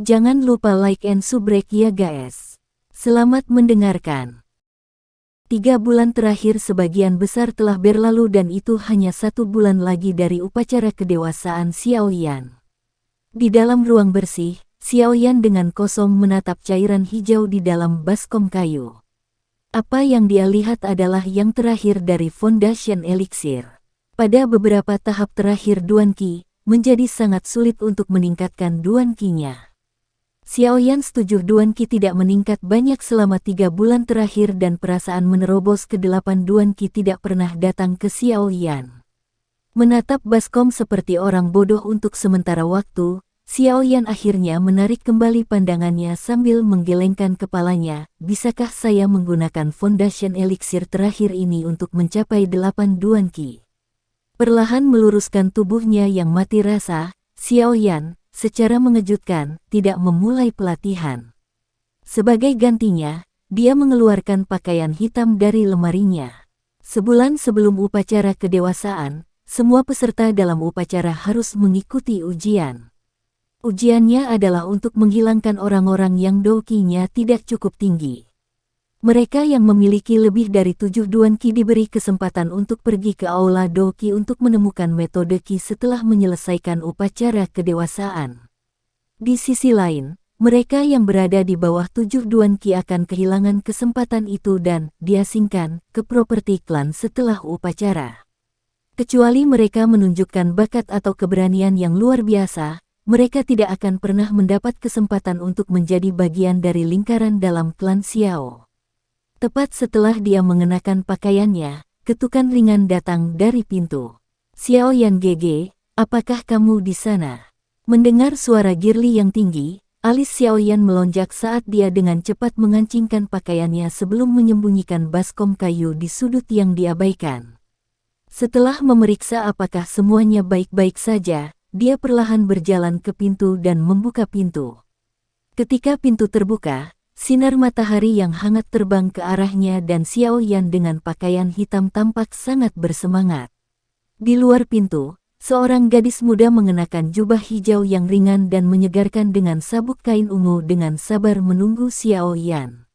Jangan lupa like and subscribe ya guys. Selamat mendengarkan. 3 bulan terakhir sebagian besar telah berlalu dan itu hanya 1 bulan lagi dari upacara kedewasaan Xiaoyan. Di dalam ruang bersih, Xiaoyan dengan kosong menatap cairan hijau di dalam baskom kayu. Apa yang dia lihat adalah yang terakhir dari Foundation Elixir. Pada beberapa tahap terakhir Duan Qi, menjadi sangat sulit untuk meningkatkan Duan Qi-nya. Xiaoyan setuju Duan Qi tidak meningkat banyak selama 3 bulan terakhir dan perasaan menerobos ke-8 Duan Qi tidak pernah datang ke Xiaoyan. Menatap baskom seperti orang bodoh untuk sementara waktu, Xiaoyan akhirnya menarik kembali pandangannya sambil menggelengkan kepalanya. Bisakah saya menggunakan Foundation Elixir terakhir ini untuk mencapai 8 Duan Qi? Perlahan meluruskan tubuhnya yang mati rasa, Xiaoyan secara mengejutkan, tidak memulai pelatihan. Sebagai gantinya, dia mengeluarkan pakaian hitam dari lemarinya. Sebulan sebelum upacara kedewasaan, semua peserta dalam upacara harus mengikuti ujian. Ujiannya adalah untuk menghilangkan orang-orang yang Dou-Qi-nya tidak cukup tinggi. Mereka yang memiliki lebih dari 7 Duan Qi diberi kesempatan untuk pergi ke Aula Dou-Qi untuk menemukan metode Qi setelah menyelesaikan upacara kedewasaan. Di sisi lain, mereka yang berada di bawah 7 Duan Qi akan kehilangan kesempatan itu dan diasingkan ke properti klan setelah upacara. Kecuali mereka menunjukkan bakat atau keberanian yang luar biasa, mereka tidak akan pernah mendapat kesempatan untuk menjadi bagian dari lingkaran dalam klan Xiao. Tepat setelah dia mengenakan pakaiannya, ketukan ringan datang dari pintu. Xiaoyan GG, apakah kamu di sana? Mendengar suara Girly yang tinggi, alis Xiaoyan melonjak saat dia dengan cepat mengancingkan pakaiannya sebelum menyembunyikan baskom kayu di sudut yang diabaikan. Setelah memeriksa apakah semuanya baik-baik saja, dia perlahan berjalan ke pintu dan membuka pintu. Ketika pintu terbuka, sinar matahari yang hangat terbang ke arahnya dan Xiaoyan dengan pakaian hitam tampak sangat bersemangat. Di luar pintu, seorang gadis muda mengenakan jubah hijau yang ringan dan menyegarkan dengan sabuk kain ungu dengan sabar menunggu Xiaoyan.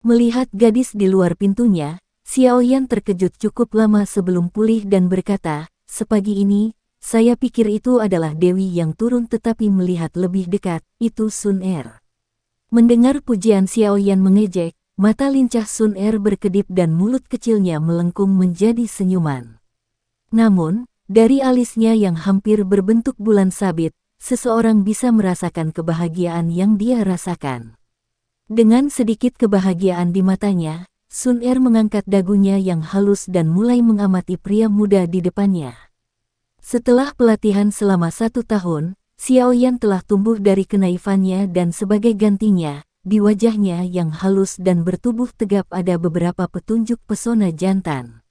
Melihat gadis di luar pintunya, Xiaoyan terkejut cukup lama sebelum pulih dan berkata, "Sepagi ini, saya pikir itu adalah Dewi yang turun tetapi melihat lebih dekat, itu Sun Er." Mendengar pujian Xiaoyan mengejek, mata lincah Sun Er berkedip dan mulut kecilnya melengkung menjadi senyuman. Namun, dari alisnya yang hampir berbentuk bulan sabit, seseorang bisa merasakan kebahagiaan yang dia rasakan. Dengan sedikit kebahagiaan di matanya, Sun Er mengangkat dagunya yang halus dan mulai mengamati pria muda di depannya. Setelah pelatihan selama 1 tahun, Xiaoyan telah tumbuh dari kenaifannya dan sebagai gantinya, di wajahnya yang halus dan bertubuh tegap ada beberapa petunjuk pesona jantan.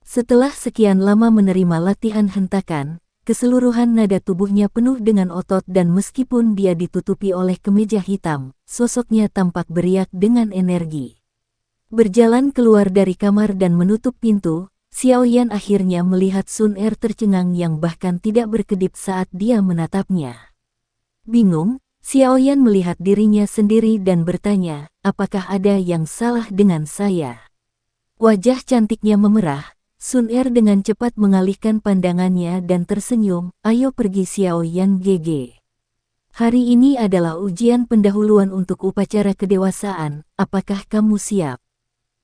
Setelah sekian lama menerima latihan hentakan, keseluruhan nada tubuhnya penuh dengan otot dan meskipun dia ditutupi oleh kemeja hitam, sosoknya tampak beriak dengan energi. Berjalan keluar dari kamar dan menutup pintu, Xiaoyan akhirnya melihat Sun Er tercengang yang bahkan tidak berkedip saat dia menatapnya. Bingung, Xiaoyan melihat dirinya sendiri dan bertanya, apakah ada yang salah dengan saya? Wajah cantiknya memerah, Sun Er dengan cepat mengalihkan pandangannya dan tersenyum, ayo pergi Xiaoyan GG. Hari ini adalah ujian pendahuluan untuk upacara kedewasaan, apakah kamu siap?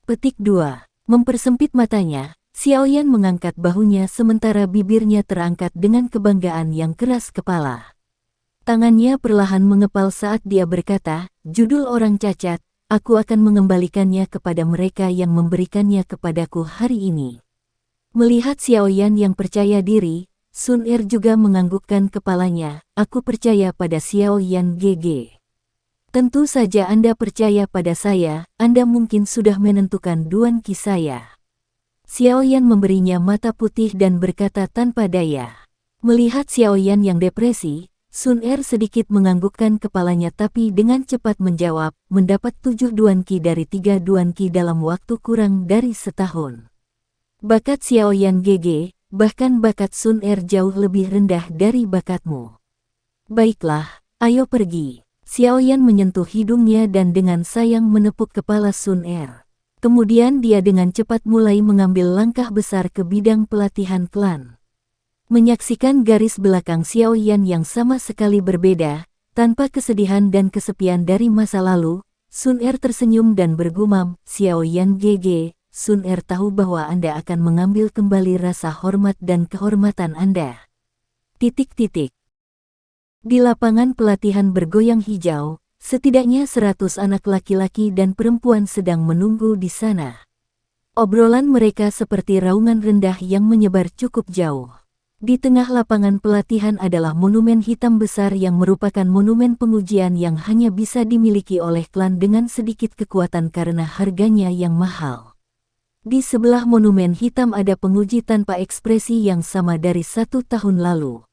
Petik 2. Mempersempit matanya, Xiaoyan mengangkat bahunya sementara bibirnya terangkat dengan kebanggaan yang keras kepala. Tangannya perlahan mengepal saat dia berkata, judul orang cacat, aku akan mengembalikannya kepada mereka yang memberikannya kepadaku hari ini. Melihat Xiaoyan yang percaya diri, Sun Er juga menganggukkan kepalanya, aku percaya pada Xiaoyan GG. Tentu saja Anda percaya pada saya, Anda mungkin sudah menentukan Duan Qi saya. Xiaoyan memberinya mata putih dan berkata tanpa daya. Melihat Xiaoyan yang depresi, Sun Er sedikit menganggukkan kepalanya tapi dengan cepat menjawab, mendapat 7 Duan Qi dari 3 Duan Qi dalam waktu kurang dari setahun. Bakat Xiaoyan GG, bahkan bakat Sun Er jauh lebih rendah dari bakatmu. Baiklah, Ayo pergi. Xiaoyan menyentuh hidungnya dan dengan sayang menepuk kepala Sun Er. Kemudian dia dengan cepat mulai mengambil langkah besar ke bidang pelatihan klan. Menyaksikan garis belakang Xiaoyan yang sama sekali berbeda, tanpa kesedihan dan kesepian dari masa lalu, Sun Er tersenyum dan bergumam, "Xiaoyan GG, Sun Er tahu bahwa Anda akan mengambil kembali rasa hormat dan kehormatan Anda." Di lapangan pelatihan bergoyang hijau, setidaknya 100 anak laki-laki dan perempuan sedang menunggu di sana. Obrolan mereka seperti raungan rendah yang menyebar cukup jauh. Di tengah lapangan pelatihan adalah monumen hitam besar yang merupakan monumen pengujian yang hanya bisa dimiliki oleh klan dengan sedikit kekuatan karena harganya yang mahal. Di sebelah monumen hitam ada penguji tanpa ekspresi yang sama dari 1 tahun lalu.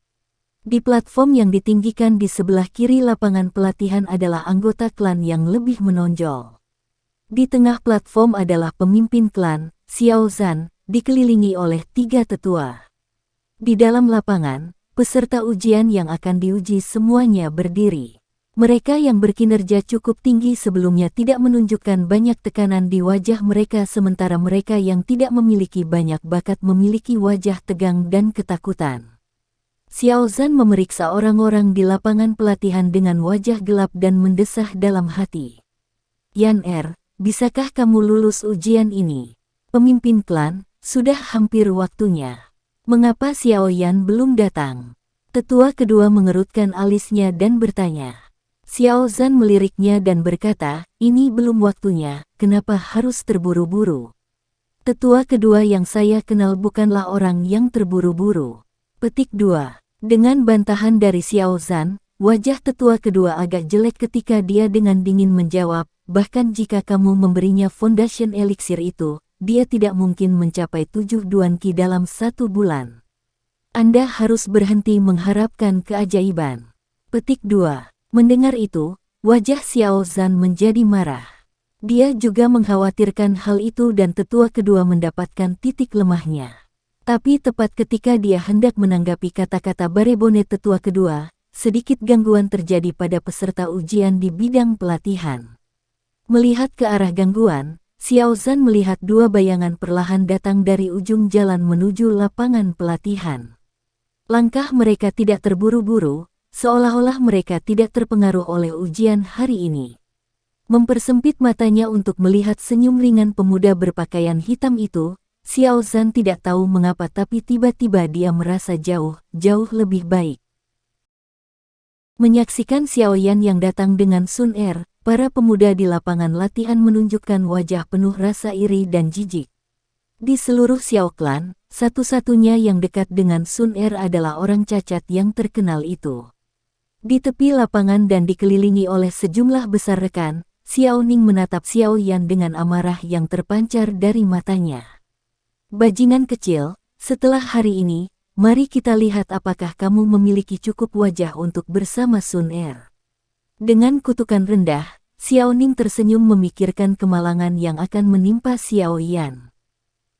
Di platform yang ditinggikan di sebelah kiri lapangan pelatihan adalah anggota klan yang lebih menonjol. Di tengah platform adalah pemimpin klan, Xiao Zhan, dikelilingi oleh 3 tetua. Di dalam lapangan, peserta ujian yang akan diuji semuanya berdiri. Mereka yang berkinerja cukup tinggi sebelumnya tidak menunjukkan banyak tekanan di wajah mereka sementara mereka yang tidak memiliki banyak bakat memiliki wajah tegang dan ketakutan. Xiao Zhan memeriksa orang-orang di lapangan pelatihan dengan wajah gelap dan mendesah dalam hati. "Yan Er, bisakah kamu lulus ujian ini? Pemimpin klan, sudah hampir waktunya. Mengapa Xiao Yan belum datang?" Tetua kedua mengerutkan alisnya dan bertanya. Xiao Zhan meliriknya dan berkata, "Ini belum waktunya, kenapa harus terburu-buru?" Tetua kedua yang saya kenal bukanlah orang yang terburu-buru. Petik 2. Dengan bantahan dari Xiao Zhan, wajah tetua kedua agak jelek ketika dia dengan dingin menjawab, "Bahkan jika kamu memberinya Foundation Elixir itu, dia tidak mungkin mencapai 7 Duan Qi dalam 1 bulan. Anda harus berhenti mengharapkan keajaiban." Petik 2. Mendengar itu, wajah Xiao Zhan menjadi marah. Dia juga mengkhawatirkan hal itu dan tetua kedua mendapatkan titik lemahnya. Tapi tepat ketika dia hendak menanggapi kata-kata barebone tetua kedua, sedikit gangguan terjadi pada peserta ujian di bidang pelatihan. Melihat ke arah gangguan, Xiao Zhan melihat 2 bayangan perlahan datang dari ujung jalan menuju lapangan pelatihan. Langkah mereka tidak terburu-buru, seolah-olah mereka tidak terpengaruh oleh ujian hari ini. Mempersempit matanya untuk melihat senyum ringan pemuda berpakaian hitam itu, Xiao Zhan tidak tahu mengapa tapi tiba-tiba dia merasa jauh lebih baik. Menyaksikan Xiaoyan yang datang dengan Sun Er, para pemuda di lapangan latihan menunjukkan wajah penuh rasa iri dan jijik. Di seluruh Xiao Clan, satu-satunya yang dekat dengan Sun Er adalah orang cacat yang terkenal itu. Di tepi lapangan dan dikelilingi oleh sejumlah besar rekan, Xiao Ning menatap Xiaoyan dengan amarah yang terpancar dari matanya. "Bajingan kecil, setelah hari ini, mari kita lihat apakah kamu memiliki cukup wajah untuk bersama Sun Er." Dengan kutukan rendah, Xiao Ning tersenyum memikirkan kemalangan yang akan menimpa Xiao Yan.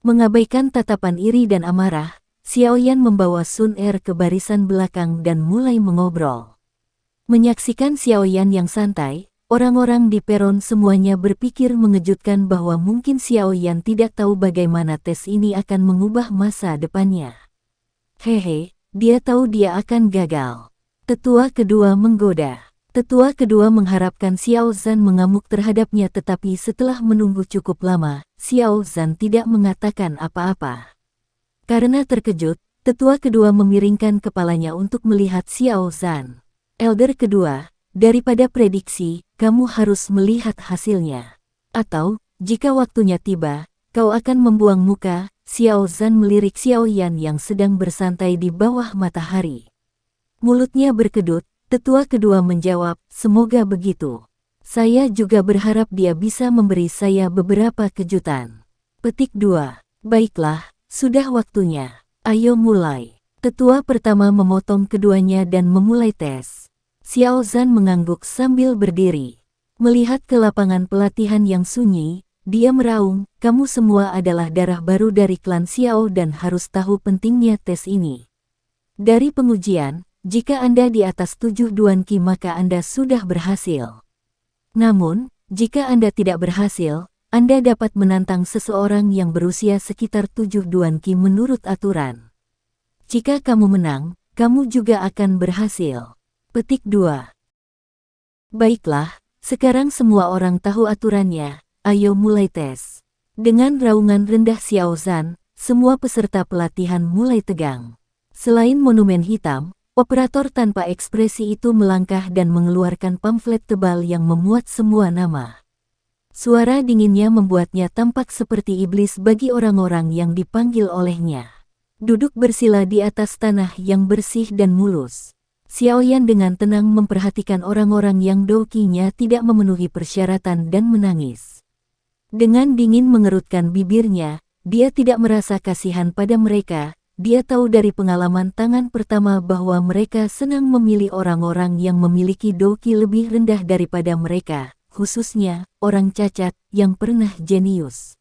Mengabaikan tatapan iri dan amarah, Xiao Yan membawa Sun Er ke barisan belakang dan mulai mengobrol. Menyaksikan Xiao Yan yang santai, orang-orang di peron semuanya berpikir mengejutkan bahwa mungkin Xiao Yan tidak tahu bagaimana tes ini akan mengubah masa depannya. Hehe, dia tahu dia akan gagal. Tetua kedua menggoda. Tetua kedua mengharapkan Xiao Zhan mengamuk terhadapnya tetapi setelah menunggu cukup lama, Xiao Zhan tidak mengatakan apa-apa. Karena terkejut, tetua kedua memiringkan kepalanya untuk melihat Xiao Zhan. "Elder kedua, daripada prediksi, kamu harus melihat hasilnya. Atau, jika waktunya tiba, kau akan membuang muka." Xiao Zhan melirik Xiao Yan yang sedang bersantai di bawah matahari. Mulutnya berkedut, tetua kedua menjawab, "Semoga begitu. Saya juga berharap dia bisa memberi saya beberapa kejutan." Petik 2. "Baiklah, sudah waktunya. Ayo mulai." Tetua pertama memotong keduanya dan memulai tes. Xiao Zhan mengangguk sambil berdiri. Melihat ke lapangan pelatihan yang sunyi, dia meraung, "Kamu semua adalah darah baru dari klan Xiao dan harus tahu pentingnya tes ini." Dari pengujian, jika Anda di atas 7 Duan Qi maka Anda sudah berhasil. Namun, jika Anda tidak berhasil, Anda dapat menantang seseorang yang berusia sekitar 7 Duan Qi menurut aturan. Jika kamu menang, kamu juga akan berhasil. Petik 2. Baiklah, sekarang semua orang tahu aturannya, ayo mulai tes. Dengan raungan rendah Xiao Zhan, semua peserta pelatihan mulai tegang. Selain monumen hitam, operator tanpa ekspresi itu melangkah dan mengeluarkan pamflet tebal yang memuat semua nama. Suara dinginnya membuatnya tampak seperti iblis bagi orang-orang yang dipanggil olehnya. Duduk bersila di atas tanah yang bersih dan mulus. Xiaoyan dengan tenang memperhatikan orang-orang yang dokinya tidak memenuhi persyaratan dan menangis. Dengan dingin mengerutkan bibirnya, dia tidak merasa kasihan pada mereka. Dia tahu dari pengalaman tangan pertama bahwa mereka senang memilih orang-orang yang memiliki doki lebih rendah daripada mereka, khususnya orang cacat yang pernah jenius.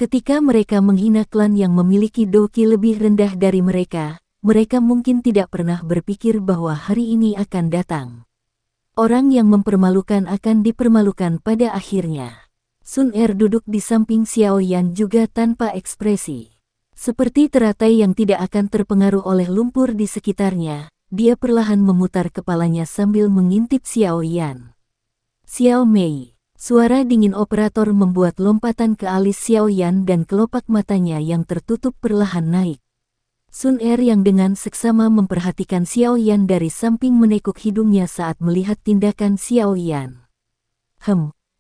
Ketika mereka menghina klan yang memiliki doki lebih rendah dari mereka, mereka mungkin tidak pernah berpikir bahwa hari ini akan datang. Orang yang mempermalukan akan dipermalukan pada akhirnya. Sun Er duduk di samping Xiaoyan juga tanpa ekspresi. Seperti teratai yang tidak akan terpengaruh oleh lumpur di sekitarnya, dia perlahan memutar kepalanya sambil mengintip Xiaoyan. Xiao Mei, suara dingin operator membuat lompatan ke alis Xiaoyan dan kelopak matanya yang tertutup perlahan naik. Sun Er yang dengan seksama memperhatikan Xiaoyan dari samping menekuk hidungnya saat melihat tindakan Xiaoyan.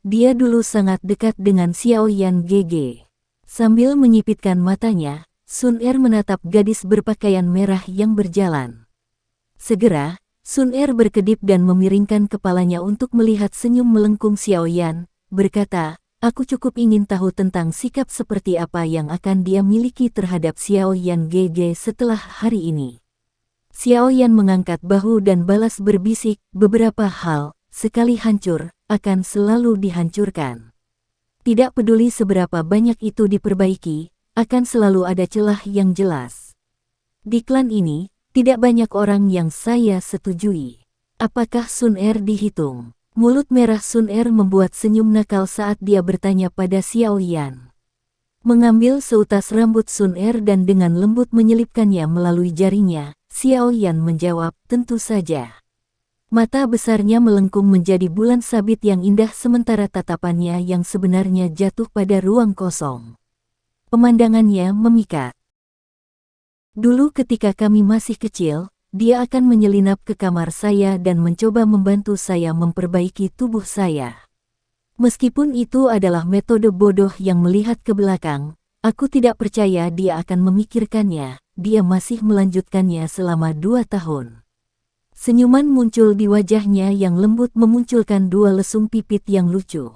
Dia dulu sangat dekat dengan Xiaoyan GG. Sambil menyipitkan matanya, Sun Er menatap gadis berpakaian merah yang berjalan. Segera, Sun Er berkedip dan memiringkan kepalanya untuk melihat senyum melengkung Xiaoyan, berkata, aku cukup ingin tahu tentang sikap seperti apa yang akan dia miliki terhadap Xiaoyan GG setelah hari ini. Xiaoyan mengangkat bahu dan balas berbisik, beberapa hal, sekali hancur, akan selalu dihancurkan. Tidak peduli seberapa banyak itu diperbaiki, akan selalu ada celah yang jelas. Di klan ini, tidak banyak orang yang saya setujui. Apakah Sun Er dihitung? Mulut merah Sun Er membuat senyum nakal saat dia bertanya pada Xiaoyan. Mengambil seutas rambut Sun Er dan dengan lembut menyelipkannya melalui jarinya, Xiaoyan menjawab, tentu saja. Mata besarnya melengkung menjadi bulan sabit yang indah sementara tatapannya yang sebenarnya jatuh pada ruang kosong. Pemandangannya memikat. Dulu ketika kami masih kecil, dia akan menyelinap ke kamar saya dan mencoba membantu saya memperbaiki tubuh saya. Meskipun itu adalah metode bodoh yang melihat ke belakang, aku tidak percaya dia akan memikirkannya, dia masih melanjutkannya selama 2 tahun. Senyuman muncul di wajahnya yang lembut memunculkan 2 lesung pipit yang lucu.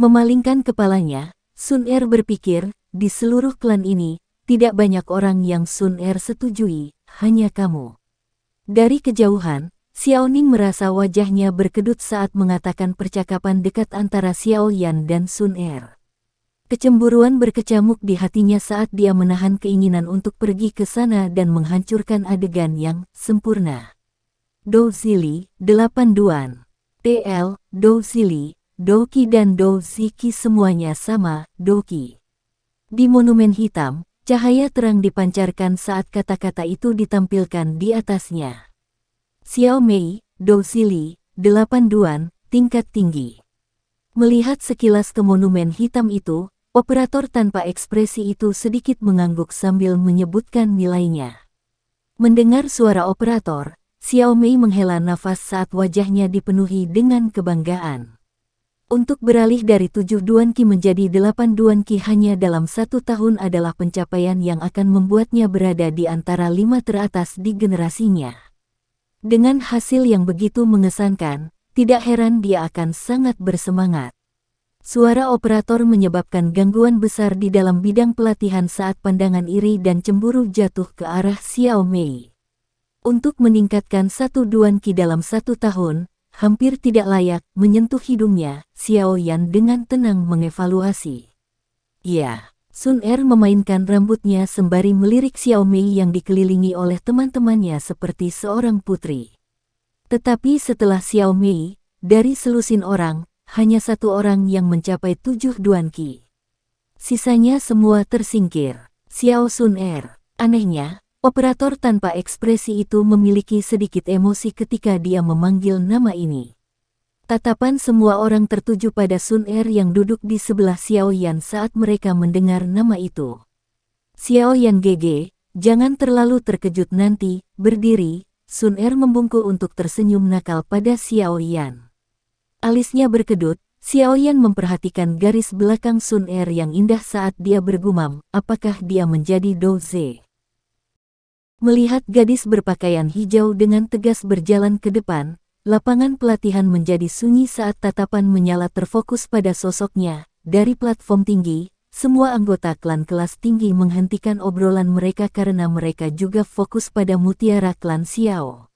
Memalingkan kepalanya, Sun Er berpikir, di seluruh klan ini, tidak banyak orang yang Sun Er setujui, hanya kamu. Dari kejauhan, Xiao Ning merasa wajahnya berkedut saat mengatakan percakapan dekat antara Xiaoyan dan Sun Er. Kecemburuan berkecamuk di hatinya saat dia menahan keinginan untuk pergi ke sana dan menghancurkan adegan yang sempurna. Dou Zili, 8 Duan. TL, Dou Zili, Doki dan Dou Ziki semuanya sama, Doki. Di monumen hitam, cahaya terang dipancarkan saat kata-kata itu ditampilkan di atasnya. Xiao Mei, Dou Zili, 8 Duan, tingkat tinggi. Melihat sekilas ke monumen hitam itu, operator tanpa ekspresi itu sedikit mengangguk sambil menyebutkan nilainya. Mendengar suara operator, Xiao Mei menghela nafas saat wajahnya dipenuhi dengan kebanggaan. Untuk beralih dari 7 Duan Qi menjadi 8 Duan Qi hanya dalam 1 tahun adalah pencapaian yang akan membuatnya berada di antara 5 teratas di generasinya. Dengan hasil yang begitu mengesankan, tidak heran dia akan sangat bersemangat. Suara operator menyebabkan gangguan besar di dalam bidang pelatihan saat pandangan iri dan cemburu jatuh ke arah Xiao Mei. Untuk meningkatkan 1 Duan Qi dalam 1 tahun, hampir tidak layak menyentuh hidungnya, Xiaoyan dengan tenang mengevaluasi. Ya, Sun Er memainkan rambutnya sembari melirik Xiao Mei yang dikelilingi oleh teman-temannya seperti seorang putri. Tetapi setelah Xiao Mei, dari selusin orang, hanya satu orang yang mencapai 7 Duan Qi. Sisanya semua tersingkir. Xiao Sun Er. Anehnya, operator tanpa ekspresi itu memiliki sedikit emosi ketika dia memanggil nama ini. Tatapan semua orang tertuju pada Sun Er yang duduk di sebelah Xiao Yan saat mereka mendengar nama itu. Xiao Yan GG, jangan terlalu terkejut nanti, berdiri, Sun Er membungkuk untuk tersenyum nakal pada Xiao Yan. Alisnya berkedut, Xiao Yan memperhatikan garis belakang Sun Er yang indah saat dia bergumam, apakah dia menjadi Douze? Melihat gadis berpakaian hijau dengan tegas berjalan ke depan, lapangan pelatihan menjadi sunyi saat tatapan menyala terfokus pada sosoknya. Dari platform tinggi, semua anggota klan kelas tinggi menghentikan obrolan mereka karena mereka juga fokus pada mutiara klan Xiao.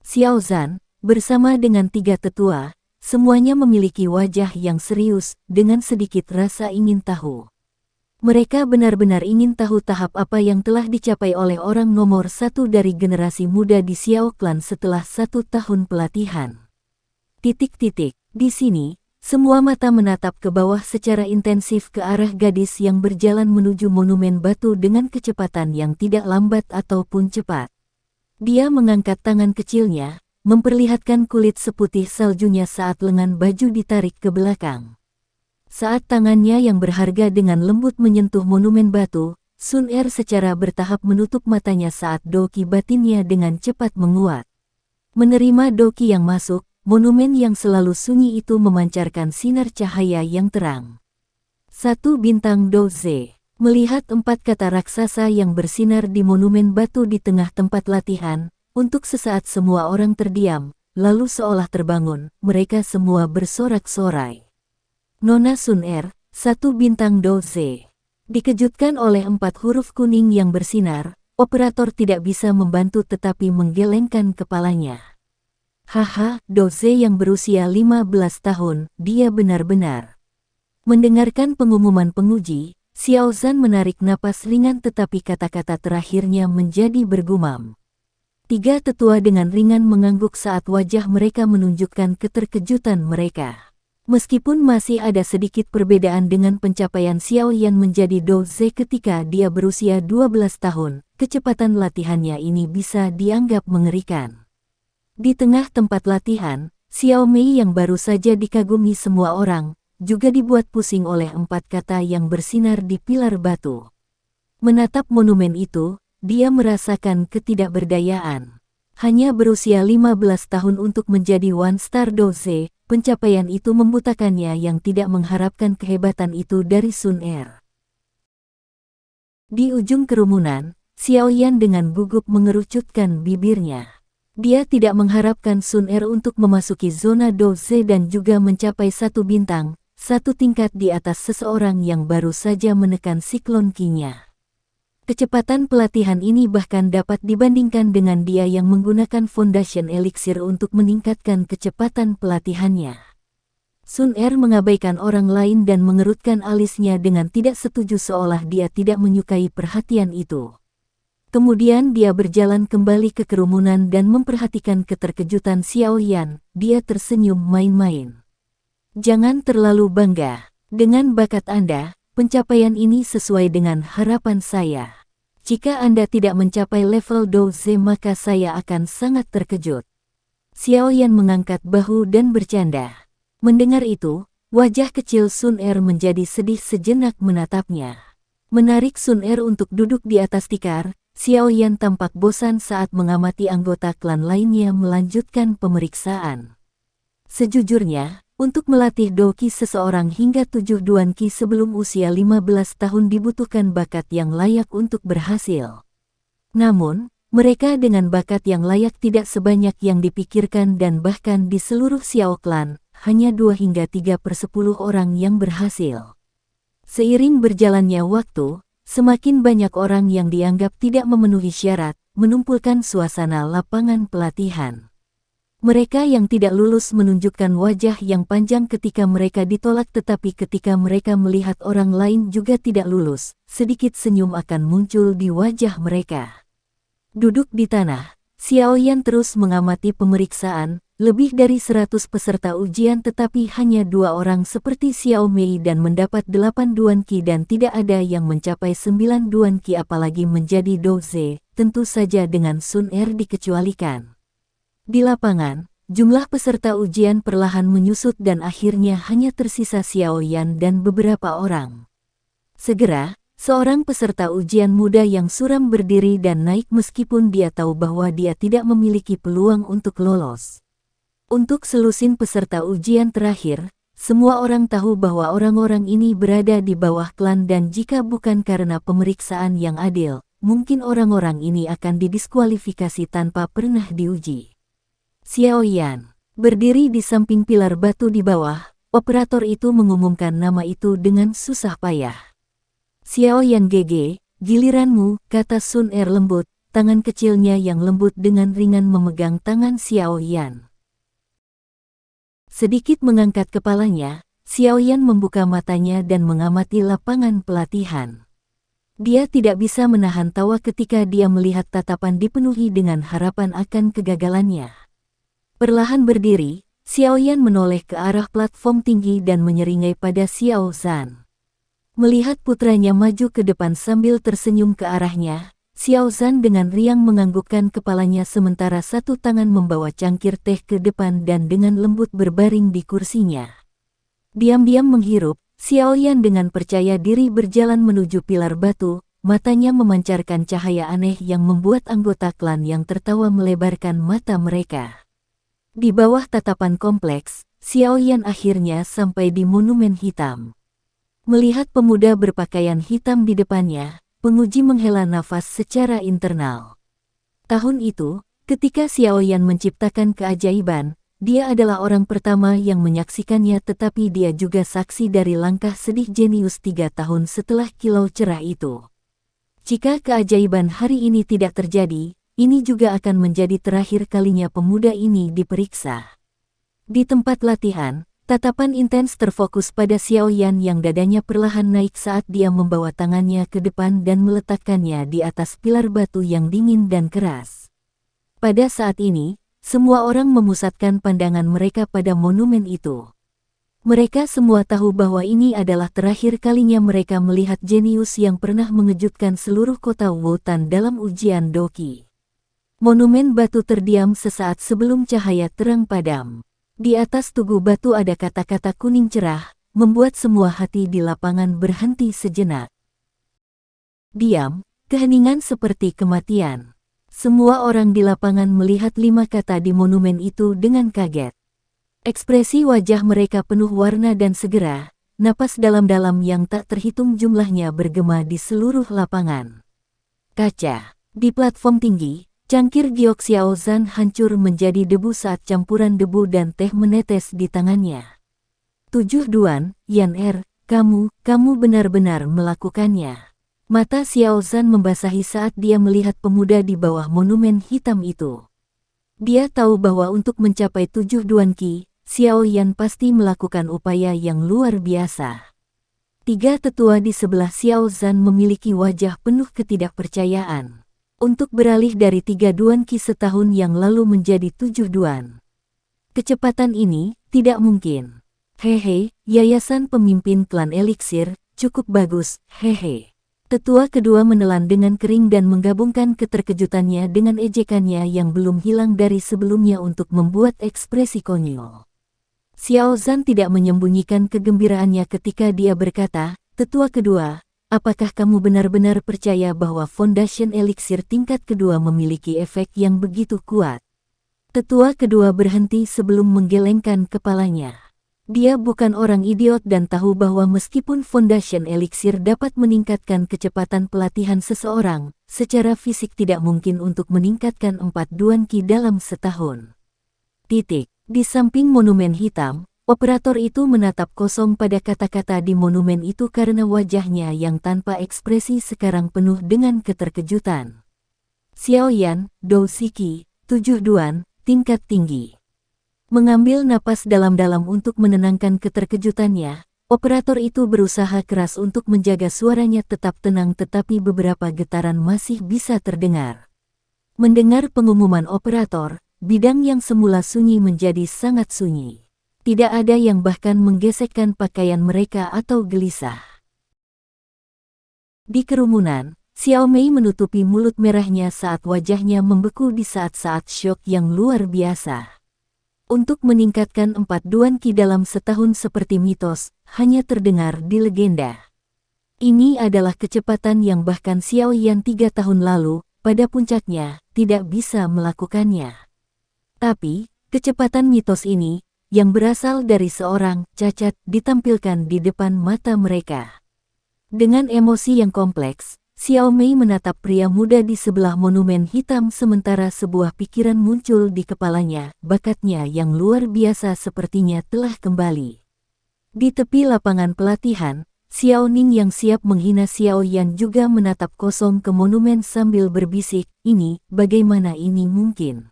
Xiao Zhan, bersama dengan 3 tetua, semuanya memiliki wajah yang serius, dengan sedikit rasa ingin tahu. Mereka benar-benar ingin tahu tahap apa yang telah dicapai oleh orang nomor 1 dari generasi muda di Xiao Clan setelah 1 tahun pelatihan. Di sini, semua mata menatap ke bawah secara intensif ke arah gadis yang berjalan menuju monumen batu dengan kecepatan yang tidak lambat ataupun cepat. Dia mengangkat tangan kecilnya, memperlihatkan kulit seputih saljunya saat lengan baju ditarik ke belakang. Saat tangannya yang berharga dengan lembut menyentuh monumen batu, Sun Er secara bertahap menutup matanya saat doki batinnya dengan cepat menguat. Menerima doki yang masuk, monumen yang selalu sunyi itu memancarkan sinar cahaya yang terang. 1 bintang Douze. Melihat 4 kata raksasa yang bersinar di monumen batu di tengah tempat latihan, untuk sesaat semua orang terdiam, lalu seolah terbangun, mereka semua bersorak-sorai. Nona Sun Er, 1 bintang Douze. Dikejutkan oleh 4 huruf kuning yang bersinar, operator tidak bisa membantu tetapi menggelengkan kepalanya. Haha, Douze yang berusia 15 tahun, dia benar-benar. Mendengarkan pengumuman penguji, Xiao Zhan menarik napas ringan tetapi kata-kata terakhirnya menjadi bergumam. 3 tetua dengan ringan mengangguk saat wajah mereka menunjukkan keterkejutan mereka. Meskipun masih ada sedikit perbedaan dengan pencapaian Xiao Yan menjadi Douze ketika dia berusia 12 tahun, kecepatan latihannya ini bisa dianggap mengerikan. Di tengah tempat latihan, Xiao Mei yang baru saja dikagumi semua orang, juga dibuat pusing oleh 4 kata yang bersinar di pilar batu. Menatap monumen itu, dia merasakan ketidakberdayaan. Hanya berusia 15 tahun untuk menjadi One Star Douze, pencapaian itu membutakannya yang tidak mengharapkan kehebatan itu dari Sun Er. Di ujung kerumunan, Xiao Yan dengan gugup mengerucutkan bibirnya. Dia tidak mengharapkan Sun Er untuk memasuki zona Douze dan juga mencapai 1 bintang, 1 tingkat di atas seseorang yang baru saja menekan siklon Qi-nya. Kecepatan pelatihan ini bahkan dapat dibandingkan dengan dia yang menggunakan Foundation Elixir untuk meningkatkan kecepatan pelatihannya. Sun Er mengabaikan orang lain dan mengerutkan alisnya dengan tidak setuju seolah dia tidak menyukai perhatian itu. Kemudian dia berjalan kembali ke kerumunan dan memperhatikan keterkejutan Xiao Yan, dia tersenyum main-main. Jangan terlalu bangga. Dengan bakat Anda, pencapaian ini sesuai dengan harapan saya. Jika Anda tidak mencapai level Douze maka saya akan sangat terkejut. Xiao Yan mengangkat bahu dan bercanda. Mendengar itu, wajah kecil Sun Er menjadi sedih sejenak menatapnya. Menarik Sun Er untuk duduk di atas tikar, Xiao Yan tampak bosan saat mengamati anggota klan lainnya melanjutkan pemeriksaan. Sejujurnya, untuk melatih doki seseorang hingga 7 Duan Qi sebelum usia 15 tahun dibutuhkan bakat yang layak untuk berhasil. Namun, mereka dengan bakat yang layak tidak sebanyak yang dipikirkan dan bahkan di seluruh Xiao Clan, hanya 2 hingga 3/10 orang yang berhasil. Seiring berjalannya waktu, semakin banyak orang yang dianggap tidak memenuhi syarat, menumpulkan suasana lapangan pelatihan. Mereka yang tidak lulus menunjukkan wajah yang panjang ketika mereka ditolak, tetapi ketika mereka melihat orang lain juga tidak lulus, sedikit senyum akan muncul di wajah mereka. Duduk di tanah, Xiaoyan terus mengamati pemeriksaan, lebih dari 100 peserta ujian tetapi hanya 2 orang seperti Xiao Mei dan mendapat 8 Duan Qi dan tidak ada yang mencapai 9 Duan Qi apalagi menjadi Douze, tentu saja dengan Sun Er dikecualikan. Di lapangan, jumlah peserta ujian perlahan menyusut dan akhirnya hanya tersisa Xiaoyan dan beberapa orang. Segera, seorang peserta ujian muda yang suram berdiri dan naik meskipun dia tahu bahwa dia tidak memiliki peluang untuk lolos. Untuk selusin peserta ujian terakhir, semua orang tahu bahwa orang-orang ini berada di bawah klan dan jika bukan karena pemeriksaan yang adil, mungkin orang-orang ini akan didiskualifikasi tanpa pernah diuji. Xiaoyan berdiri di samping pilar batu di bawah, operator itu mengumumkan nama itu dengan susah payah. Xiaoyan GG, giliranmu, kata Sun Er lembut, tangan kecilnya yang lembut dengan ringan memegang tangan Xiaoyan. Sedikit mengangkat kepalanya, Xiaoyan membuka matanya dan mengamati lapangan pelatihan. Dia tidak bisa menahan tawa ketika dia melihat tatapan dipenuhi dengan harapan akan kegagalannya. Perlahan berdiri, Xiaoyan menoleh ke arah platform tinggi dan menyeringai pada Xiao Zhan. Melihat putranya maju ke depan sambil tersenyum ke arahnya, Xiao Zhan dengan riang menganggukkan kepalanya sementara satu tangan membawa cangkir teh ke depan dan dengan lembut berbaring di kursinya. Diam-diam menghirup, Xiaoyan dengan percaya diri berjalan menuju pilar batu, matanya memancarkan cahaya aneh yang membuat anggota klan yang tertawa melebarkan mata mereka. Di bawah tatapan kompleks, Xiaoyan akhirnya sampai di monumen hitam. Melihat pemuda berpakaian hitam di depannya, penguji menghela nafas secara internal. Tahun itu, ketika Xiaoyan menciptakan keajaiban, dia adalah orang pertama yang menyaksikannya tetapi dia juga saksi dari langkah sedih jenius 3 tahun setelah kilau cerah itu. Jika keajaiban hari ini tidak terjadi, ini juga akan menjadi terakhir kalinya pemuda ini diperiksa. Di tempat latihan, tatapan intens terfokus pada Xiaoyan yang dadanya perlahan naik saat dia membawa tangannya ke depan dan meletakkannya di atas pilar batu yang dingin dan keras. Pada saat ini, semua orang memusatkan pandangan mereka pada monumen itu. Mereka semua tahu bahwa ini adalah terakhir kalinya mereka melihat jenius yang pernah mengejutkan seluruh kota Wotan dalam ujian Doqi. Monumen batu terdiam sesaat sebelum cahaya terang padam. Di atas tugu batu ada kata-kata kuning cerah, membuat semua hati di lapangan berhenti sejenak. Diam, keheningan seperti kematian. Semua orang di lapangan melihat 5 kata di monumen itu dengan kaget. Ekspresi wajah mereka penuh warna dan segera, napas dalam-dalam yang tak terhitung jumlahnya bergema di seluruh lapangan. Kaca. Di platform tinggi, cangkir giok Xiao Zhan hancur menjadi debu saat campuran debu dan teh menetes di tangannya. 7 Duan, Yan Er, kamu benar-benar melakukannya. Mata Xiao Zhan membasahi saat dia melihat pemuda di bawah monumen hitam itu. Dia tahu bahwa untuk mencapai 7 Duan Qi, Xiaoyan pasti melakukan upaya yang luar biasa. 3 tetua di sebelah Xiao Zhan memiliki wajah penuh ketidakpercayaan. Untuk beralih dari 3 Duan Qi setahun yang lalu menjadi 7 Duan. Kecepatan ini tidak mungkin. Hehe, yayasan pemimpin klan eliksir, cukup bagus, hehe. Tetua kedua menelan dengan kering dan menggabungkan keterkejutannya dengan ejekannya yang belum hilang dari sebelumnya untuk membuat ekspresi konyol. Xiao Zhan tidak menyembunyikan kegembiraannya ketika dia berkata, "Tetua kedua, apakah kamu benar-benar percaya bahwa Foundation Elixir tingkat kedua memiliki efek yang begitu kuat?" Tetua kedua berhenti sebelum menggelengkan kepalanya. Dia bukan orang idiot dan tahu bahwa meskipun Foundation Elixir dapat meningkatkan kecepatan pelatihan seseorang, secara fisik tidak mungkin untuk meningkatkan 4 Duan Qi dalam setahun. Di samping monumen hitam, operator itu menatap kosong pada kata-kata di monumen itu karena wajahnya yang tanpa ekspresi sekarang penuh dengan keterkejutan. Xiaoyan, Dou Siki, 7 Duan, tingkat tinggi. Mengambil napas dalam-dalam untuk menenangkan keterkejutannya, operator itu berusaha keras untuk menjaga suaranya tetap tenang tetapi beberapa getaran masih bisa terdengar. Mendengar pengumuman operator, bidang yang semula sunyi menjadi sangat sunyi. Tidak ada yang bahkan menggesekkan pakaian mereka atau gelisah. Di kerumunan, Xiao Mei menutupi mulut merahnya saat wajahnya membeku di saat-saat syok yang luar biasa. Untuk meningkatkan 4 Duan Qi dalam setahun seperti mitos, hanya terdengar di legenda. Ini adalah kecepatan yang bahkan Xiao Yan 3 tahun lalu, pada puncaknya, tidak bisa melakukannya. Tapi, kecepatan mitos ini, yang berasal dari seorang cacat, ditampilkan di depan mata mereka. Dengan emosi yang kompleks, Xiao Mei menatap pria muda di sebelah monumen hitam sementara sebuah pikiran muncul di kepalanya, bakatnya yang luar biasa sepertinya telah kembali. Di tepi lapangan pelatihan, Xiao Ning yang siap menghina Xiao Yan juga menatap kosong ke monumen sambil berbisik, "Ini, bagaimana ini mungkin?"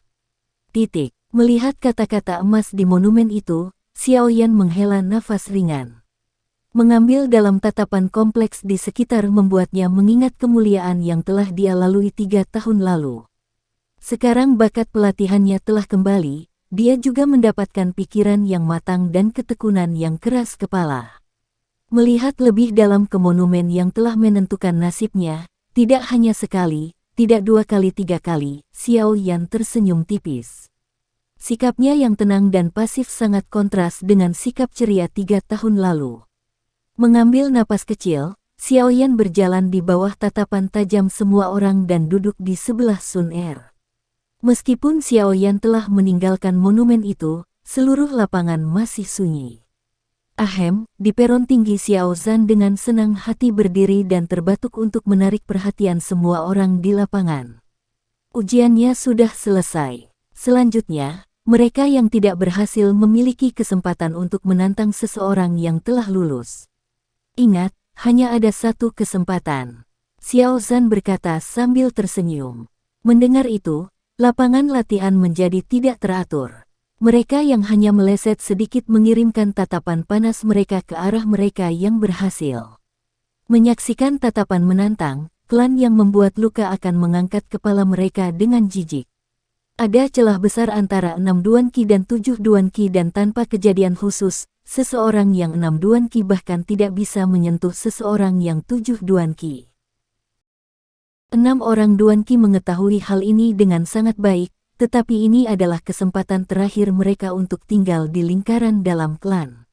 Melihat kata-kata emas di monumen itu, Xiao Yan menghela nafas ringan. Mengambil dalam tatapan kompleks di sekitar membuatnya mengingat kemuliaan yang telah dia lalui 3 tahun lalu. Sekarang bakat pelatihannya telah kembali, dia juga mendapatkan pikiran yang matang dan ketekunan yang keras kepala. Melihat lebih dalam ke monumen yang telah menentukan nasibnya, tidak hanya sekali, tidak 2 kali 3 kali, Xiao Yan tersenyum tipis. Sikapnya yang tenang dan pasif sangat kontras dengan sikap ceria 3 tahun lalu. Mengambil napas kecil, Xiao Yan berjalan di bawah tatapan tajam semua orang dan duduk di sebelah Sun Er. Meskipun Xiao Yan telah meninggalkan monumen itu, seluruh lapangan masih sunyi. Ahem, di peron tinggi Xiao Zhan dengan senang hati berdiri dan terbatuk untuk menarik perhatian semua orang di lapangan. Ujiannya sudah selesai. Selanjutnya, mereka yang tidak berhasil memiliki kesempatan untuk menantang seseorang yang telah lulus. Ingat, hanya ada satu kesempatan. Xiao Zhan berkata sambil tersenyum. Mendengar itu, lapangan latihan menjadi tidak teratur. Mereka yang hanya meleset sedikit mengirimkan tatapan panas mereka ke arah mereka yang berhasil. Menyaksikan tatapan menantang, klan yang membuat luka akan mengangkat kepala mereka dengan jijik. Ada celah besar antara 6 Duan Qi dan 7 Duan Qi dan tanpa kejadian khusus, seseorang yang 6 Duan Qi bahkan tidak bisa menyentuh seseorang yang 7 Duan Qi. 6 orang Duan Qi mengetahui hal ini dengan sangat baik, tetapi ini adalah kesempatan terakhir mereka untuk tinggal di lingkaran dalam klan.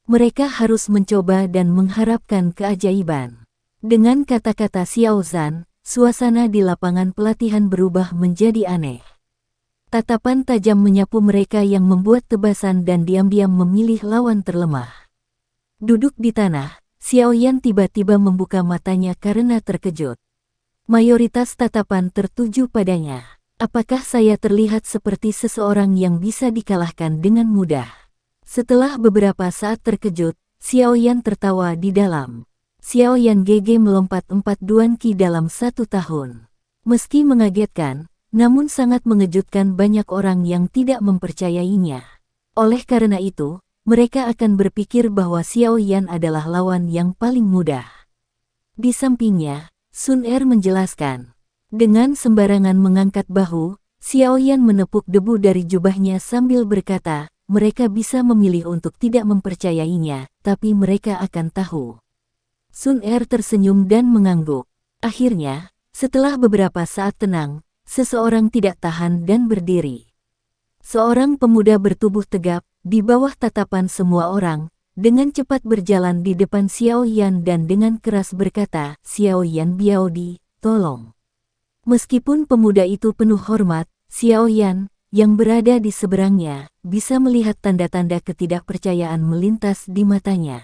Mereka harus mencoba dan mengharapkan keajaiban. Dengan kata-kata Xiao Zhan, suasana di lapangan pelatihan berubah menjadi aneh. Tatapan tajam menyapu mereka yang membuat tebasan dan diam-diam memilih lawan terlemah. Duduk di tanah, Xiao Yan tiba-tiba membuka matanya karena terkejut. Mayoritas tatapan tertuju padanya. Apakah saya terlihat seperti seseorang yang bisa dikalahkan dengan mudah? Setelah beberapa saat terkejut, Xiao Yan tertawa di dalam. Xiao Yan GG melompat 4 Duan Qi dalam 1 tahun. Meski mengagetkan, namun sangat mengejutkan banyak orang yang tidak mempercayainya. Oleh karena itu, mereka akan berpikir bahwa Xiao Yan adalah lawan yang paling mudah. Di sampingnya, Sun Er menjelaskan. Dengan sembarangan mengangkat bahu, Xiao Yan menepuk debu dari jubahnya sambil berkata, mereka bisa memilih untuk tidak mempercayainya, tapi mereka akan tahu. Sun Er tersenyum dan mengangguk. Akhirnya, setelah beberapa saat tenang, seseorang tidak tahan dan berdiri. Seorang pemuda bertubuh tegap, di bawah tatapan semua orang, dengan cepat berjalan di depan Xiao Yan dan dengan keras berkata, Xiao Yan Biaodi, tolong. Meskipun pemuda itu penuh hormat, Xiao Yan, yang berada di seberangnya, bisa melihat tanda-tanda ketidakpercayaan melintas di matanya.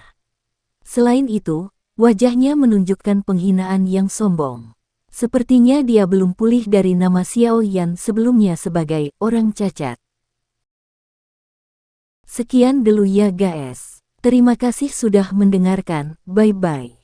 Selain itu, wajahnya menunjukkan penghinaan yang sombong. Sepertinya dia belum pulih dari nama Xiao Yan sebelumnya sebagai orang cacat. Sekian dulu ya guys. Terima kasih sudah mendengarkan, bye-bye.